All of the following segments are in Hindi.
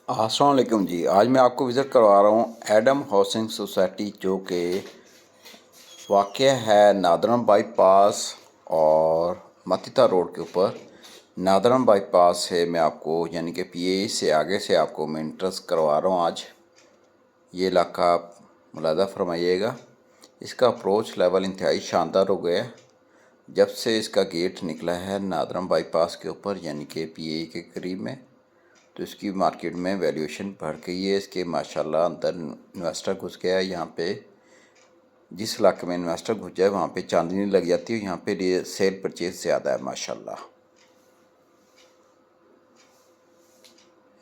अस्सलाम वालेकुम जी। आज मैं आपको विज़िट करवा रहा हूँ एडम हाउसिंग सोसाइटी, जो कि वाक़या है नादरन बाईपास और मतिता रोड के ऊपर। नादरन बाईपास से मैं आपको यानी कि पीए से आगे से आपको मैं इंट्रेस करवा रहा हूँ। आज ये इलाका आप मुलादा फरमाइएगा। इसका अप्रोच लेवल इंतहाई शानदार हो गया है जब से इसका गेट निकला है नादरन बाईपास के ऊपर, यानी कि पीए के करीब में। तो इसकी मार्केट में वैल्यूएशन बढ़ गई है इसके, माशाल्लाह। अंदर इन्वेस्टर घुस गया है। यहाँ पे जिस इलाके में इन्वेस्टर घुस जाए वहाँ पे चांदनी लग जाती है। यहाँ पे सेल परचेज ज़्यादा है माशाल्लाह।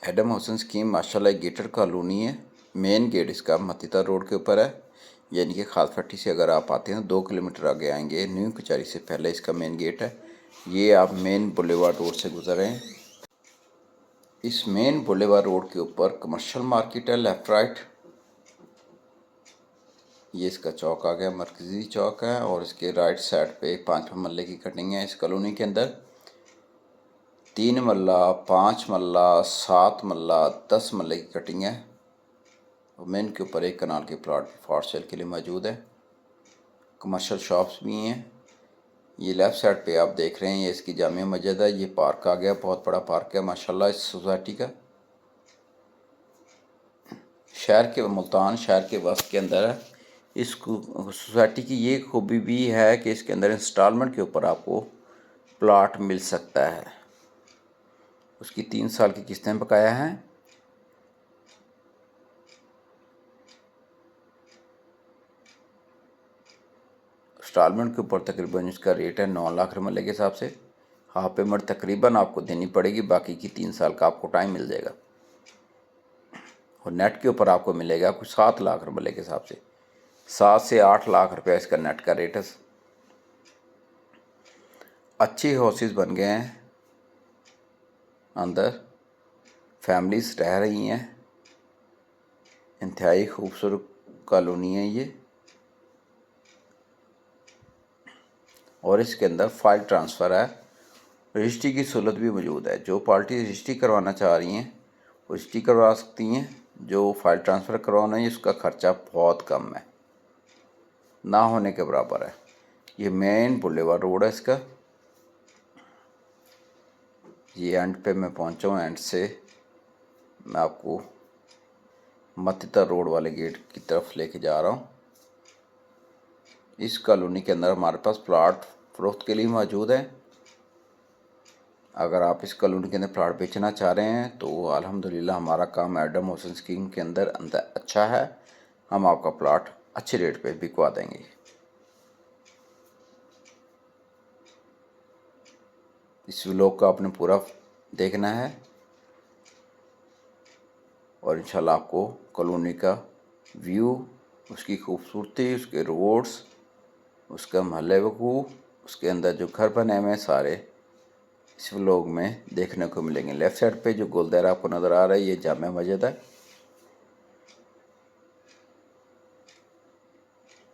एडम हाउसिंग स्कीम माशाल्लाह एक गेटेड कॉलोनी है। मेन गेट इसका मतिता रोड के ऊपर है, यानी कि खाद फट्टी से अगर आप आते हैं 2 किलोमीटर आगे आएंगे, न्यू कचहरी से पहले इसका मेन गेट है। ये आप मेन बुलेवार्ड रोड से गुजर रहे हैं। इस मेन बुलेवार्ड रोड के ऊपर कमर्शियल मार्केट है, लेफ़्ट राइट। ये इसका चौक आ गया, मरकज़ी चौक है, और इसके राइट साइड पे 5वें मरले की कटिंग है। इस कॉलोनी के अंदर 3 मरला, 5 मरला, 7 मरला, 10 मरले की कटिंग है। और मेन के ऊपर एक कनाल के प्लॉट फॉर सेल के लिए मौजूद है। कमर्शियल शॉप्स भी हैं। ये लेफ़्ट साइड पे आप देख रहे हैं, ये इसकी जामिया मस्जिद है। ये पार्क आ गया, बहुत बड़ा पार्क है माशाल्लाह इस सोसाइटी का। शहर के मुल्तान शहर के वस्त के अंदर है। इस सोसाइटी की ये खूबी भी है कि इसके अंदर इंस्टॉलमेंट के ऊपर आपको प्लॉट मिल सकता है। उसकी 3 साल की किस्तें बकाया हैं। इंस्टॉलमेंट के ऊपर तकरीबन इसका रेट है 9 लाख रुपये के हिसाब से। हाफ पेमेंट तकरीबन आपको देनी पड़ेगी, बाकी की 3 साल का आपको टाइम मिल जाएगा। और नेट के ऊपर आपको मिलेगा कुछ 7 लाख रुपये के हिसाब से। 7 से 8 लाख रुपया इसका नेट का रेट है। अच्छी हाउसेस बन गए हैं, अंदर फैमिलीज रह रही हैं। इंतहाई खूबसूरत कॉलोनी है ये। और इसके अंदर फ़ाइल ट्रांसफ़र है, रजिस्ट्री की सहूलत भी मौजूद है। जो पार्टी रजिस्ट्री करवाना चाह रही हैं वो रजिस्ट्री करवा सकती हैं। जो फ़ाइल ट्रांसफ़र करवाना है उसका ख़र्चा बहुत कम है, ना होने के बराबर है। ये मेन बुलेवार्ड रोड है इसका। ये एंड पे मैं पहुंचा हूँ। एंड से मैं आपको मतिता रोड वाले गेट की तरफ लेके जा रहा हूँ। इस कॉलोनी के अंदर हमारे पास प्लाट फ़रोख्त के लिए मौजूद है। अगर आप इस कॉलोनी के अंदर प्लाट बेचना चाह रहे हैं तो अल्हम्दुलिल्लाह हमारा काम एडम हाउसिंग स्कीम के अंदर अच्छा है। हम आपका प्लाट अच्छे रेट पे बिकवा देंगे। इस व्लॉग को आपने पूरा देखना है और इंशाल्लाह आपको कॉलोनी का व्यू, उसकी खूबसूरती, उसके रोड्स, उसका महल्ले वकूफ़, उसके अंदर जो घर बने हुए हैं सारे इस व्लॉग में देखने को मिलेंगे। लेफ़्ट साइड पे जो गोलदारा आपको नज़र आ रहा है ये जामा मस्जिद है,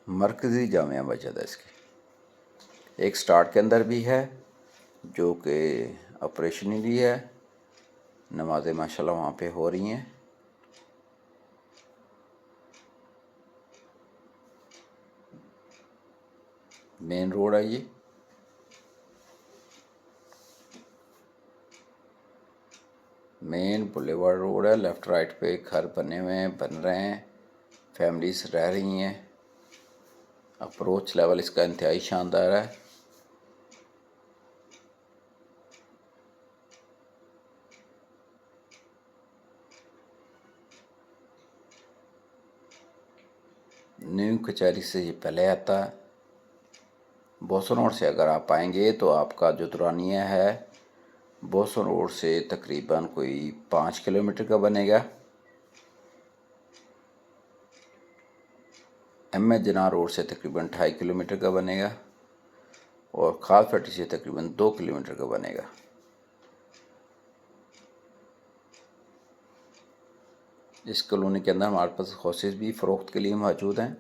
मरकज़ी जामिया मस्जिद है। इसकी एक स्टार्ट के अंदर भी है जो कि ऑपरेशनली है। नमाज़ें माशाल्लाह वहाँ पे हो रही हैं। मेन रोड है ये। मेन बुलेवार्ड रोड है। लेफ़्ट राइट पे घर बने हुए हैं, बन रहे हैं, फैमिलीज रह रही हैं। अप्रोच लेवल इसका इंतहाई शानदार है। न्यू कचहरी से ये पहले आता है। बोसन रोड से अगर आप आएंगे तो आपका जो दुरानिया है बोसन रोड से तकरीबन कोई 5 किलोमीटर का बनेगा। एम ए जना रोड से तकरीबन 2.5 किलोमीटर का बनेगा। और खाद फट्टी से तकरीबन 2 किलोमीटर का बनेगा। इस कॉलोनी के अंदर हमारे पास हाउसेस भी फ़रोख्त के लिए मौजूद हैं।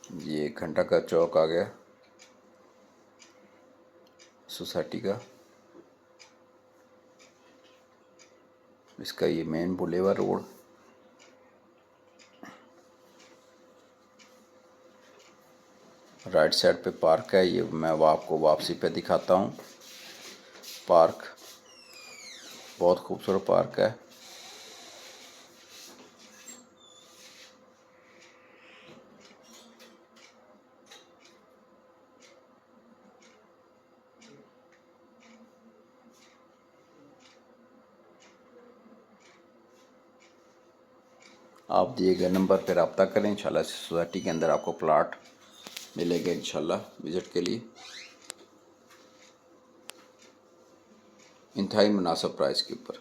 ये घंटा का चौक आ गया सोसाइटी का। इसका ये मेन बुलेवा रोड। राइट साइड पे पार्क है, ये मैं आपको वापसी पे दिखाता हूँ। पार्क बहुत खूबसूरत पार्क है। आप दिए गए नंबर पर रब्ता करें, इंशाल्लाह सोसाइटी के अंदर आपको प्लाट मिलेगा इंशाल्लाह विज़िट के लिए इंतहाई मुनासिब प्राइस के ऊपर।